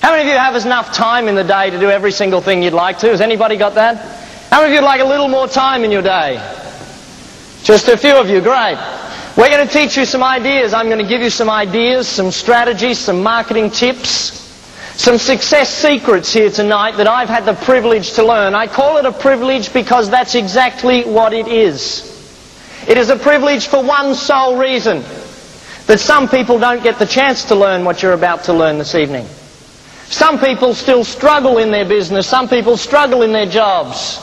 How many of you have enough time in the day to do every single thing you'd like to? Has anybody got that? How many of you would like a little more time in your day? Just a few of you, great. We're going to teach you some ideas. I'm going to give you some ideas, some strategies, some marketing tips, some success secrets here tonight that I've had the privilege to learn. I call it a privilege because that's exactly what it is. It is a privilege for one sole reason, that some people don't get the chance to learn what you're about to learn this evening. Some people still struggle in their business, some people struggle in their jobs,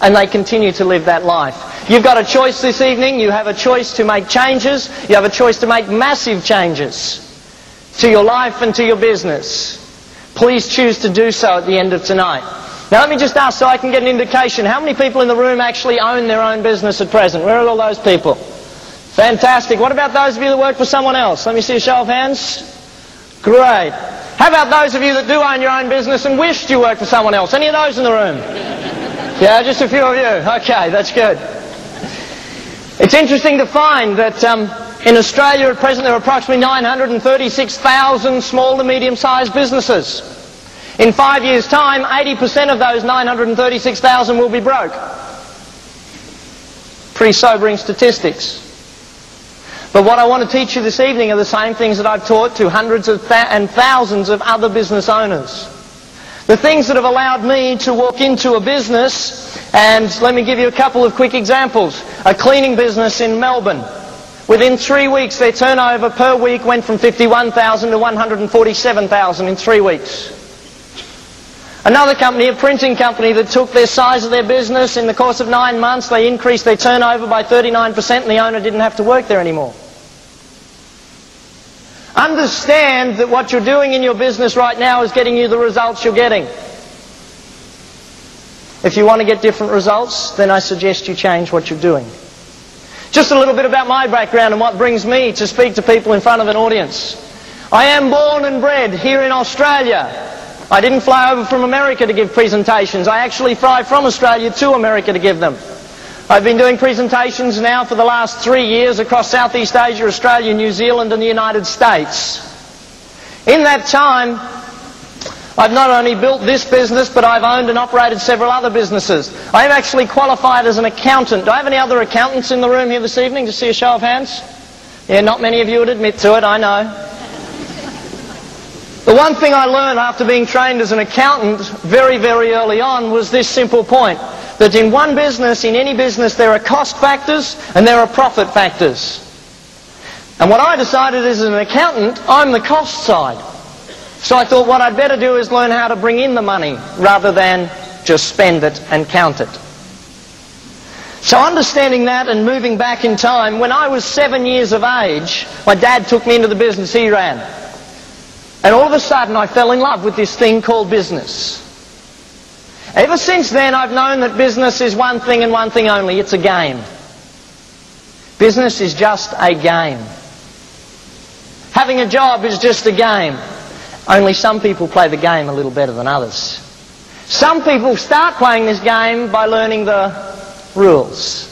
and they continue to live that life. You've got a choice this evening. You have a choice to make changes. You have a choice to make massive changes to your life and to your business. Please choose to do so at the end of tonight. Now let me just ask so I can get an indication. How many people in the room actually own their own business at present? Where are all those people? Fantastic. What about those of you that work for someone else? Let me see a show of hands. Great. How about those of you that do own your own business and wished you worked for someone else? Any of those in the room? Yeah, just a few of you. Okay, that's good. It's interesting to find that in Australia at present there are approximately 936,000 small to medium-sized businesses. In 5 years' time, 80% of those 936,000 will be broke. Pretty sobering statistics. But what I want to teach you this evening are the same things that I've taught to hundreds and thousands of other business owners. The things that have allowed me to walk into a business, and let me give you a couple of quick examples. A cleaning business in Melbourne. Within 3 weeks, their turnover per week went from 51,000 to 147,000 in 3 weeks. Another company, a printing company, that took their size of their business in the course of 9 months, they increased their turnover by 39% and the owner didn't have to work there anymore. Understand that what you're doing in your business right now is getting you the results you're getting. If you want to get different results, then I suggest you change what you're doing. Just a little bit about my background and what brings me to speak to people in front of an audience. I am born and bred here in Australia. I didn't fly over from America to give presentations. I actually fly from Australia to America to give them. I've been doing presentations now for the last 3 years across Southeast Asia, Australia, New Zealand and the United States. In that time, I've not only built this business, but I've owned and operated several other businesses. I am actually qualified as an accountant. Do I have any other accountants in the room here this evening? Just see a show of hands. Yeah, not many of you would admit to it, I know. The one thing I learned after being trained as an accountant very, very early on was this simple point. That in one business, in any business, there are cost factors and there are profit factors. And what I decided as an accountant, I'm the cost side. So I thought what I'd better do is learn how to bring in the money rather than just spend it and count it. So understanding that and moving back in time, when I was 7 years of age, my dad took me into the business he ran. And all of a sudden I fell in love with this thing called business. Ever since then I've known that business is one thing and one thing only. It's a game. Business is just a game. Having a job is just a game. Only some people play the game a little better than others. Some people start playing this game by learning the rules.